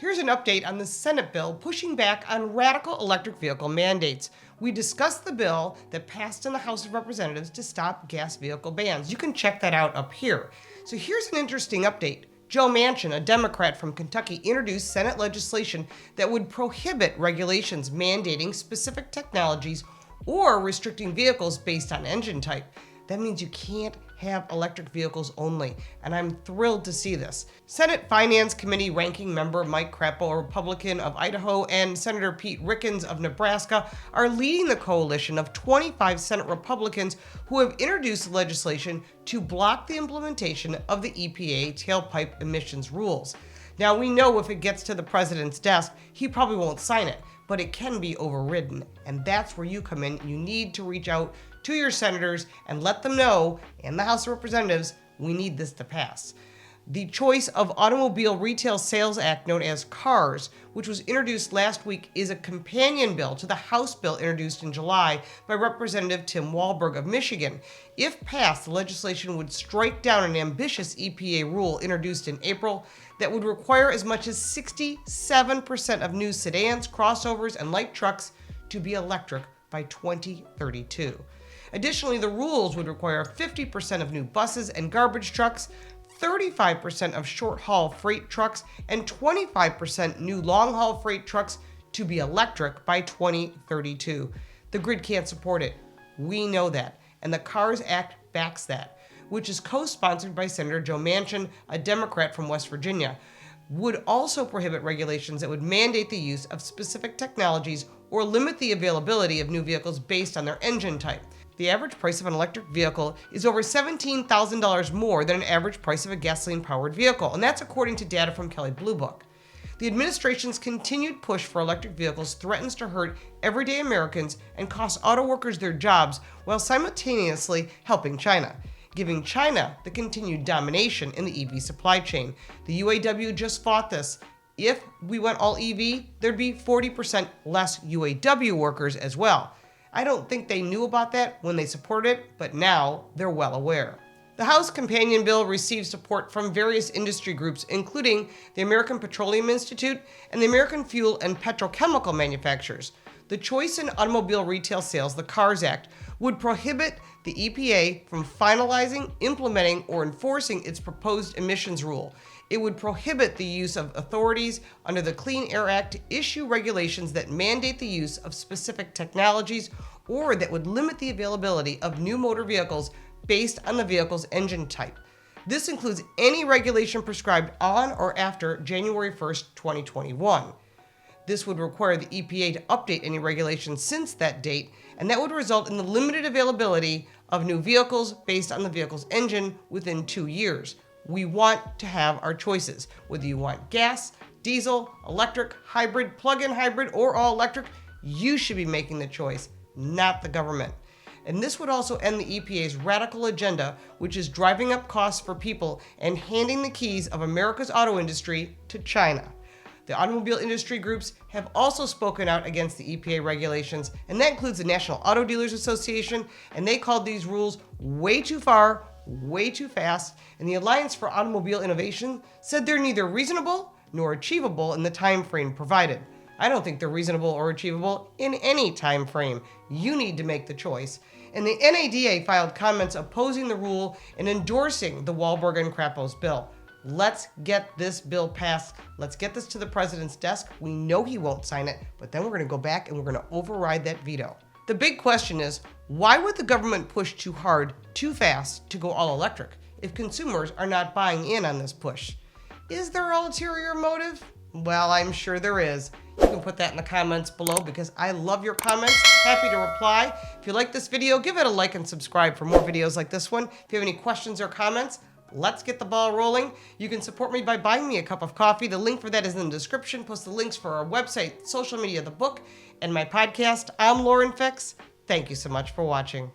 Here's an update on the Senate bill pushing back on radical electric vehicle mandates. We discussed the bill that passed in the House of Representatives to stop gas vehicle bans. You can check that out up here. So here's an interesting update. Joe Manchin, a Democrat from Kentucky, introduced Senate legislation that would prohibit regulations mandating specific technologies or restricting vehicles based on engine type. That means you can't have electric vehicles only, and I'm thrilled to see this. Senate Finance Committee Ranking Member Mike Crapo, a Republican of Idaho, and Senator Pete Ricketts of Nebraska are leading the coalition of 25 Senate Republicans who have introduced legislation to block the implementation of the EPA tailpipe emissions rules. Now, we know if it gets to the president's desk, he probably won't sign it, but it can be overridden, and that's where you come in. You need to reach out to your senators and let them know in the House of Representatives, we need this to pass. The Choice of Automobile Retail Sales Act, known as CARS, which was introduced last week, is a companion bill to the House bill introduced in July by Representative Tim Walberg of Michigan. If passed, the legislation would strike down an ambitious EPA rule introduced in April that would require as much as 67% of new sedans, crossovers, and light trucks to be electric by 2032. Additionally, the rules would require 50% of new buses and garbage trucks, 35% of short-haul freight trucks, and 25% new long-haul freight trucks to be electric by 2032. The grid can't support it. We know that, and the CARS Act backs that, which is co-sponsored by Senator Joe Manchin, a Democrat from West Virginia, would also prohibit regulations that would mandate the use of specific technologies or limit the availability of new vehicles based on their engine type. The average price of an electric vehicle is over $17,000 more than an average price of a gasoline-powered vehicle, and that's according to data from Kelley Blue Book. The administration's continued push for electric vehicles threatens to hurt everyday Americans and cost auto workers their jobs while simultaneously helping China, giving China the continued domination in the EV supply chain. The UAW just fought this. If we went all EV, there'd be 40% less UAW workers as well. I don't think they knew about that when they supported it, but now they're well aware. The House companion bill receives support from various industry groups, including the American Petroleum Institute and the American Fuel and Petrochemical Manufacturers. The Choice in Automobile Retail Sales, the CARS Act, would prohibit the EPA from finalizing, implementing, or enforcing its proposed emissions rule. It would prohibit the use of authorities under the Clean Air Act to issue regulations that mandate the use of specific technologies or that would limit the availability of new motor vehicles based on the vehicle's engine type. This includes any regulation prescribed on or after January 1st, 2021. This would require the EPA to update any regulations since that date, and that would result in the limited availability of new vehicles based on the vehicle's engine within 2 years. We want to have our choices. Whether you want gas, diesel, electric, hybrid, plug-in hybrid, or all electric, you should be making the choice, not the government. And this would also end the EPA's radical agenda, which is driving up costs for people and handing the keys of America's auto industry to China. The automobile industry groups have also spoken out against the EPA regulations, and that includes the National Auto Dealers Association, and they called these rules way too far, way too fast, and the Alliance for Automobile Innovation said they're neither reasonable nor achievable in the time frame provided. I don't think they're reasonable or achievable in any time frame. You need to make the choice. And the NADA filed comments opposing the rule and endorsing the Walberg and Crapo's bill. Let's get this bill passed. Let's get this to the president's desk. We know he won't sign it, but then we're going to go back and we're going to override that veto. The big question is, why would the government push too hard, too fast to go all electric if consumers are not buying in on this push? Is there an ulterior motive? Well, I'm sure there is. You can put that in the comments below because I love your comments. Happy to reply. If you like this video, give it a like and subscribe for more videos like this one. If you have any questions or comments, let's get the ball rolling. You can support me by buying me a cup of coffee. The link for that is in the description, plus the links for our website, social media, the book, and my podcast. I'm Lauren Fix. Thank you so much for watching.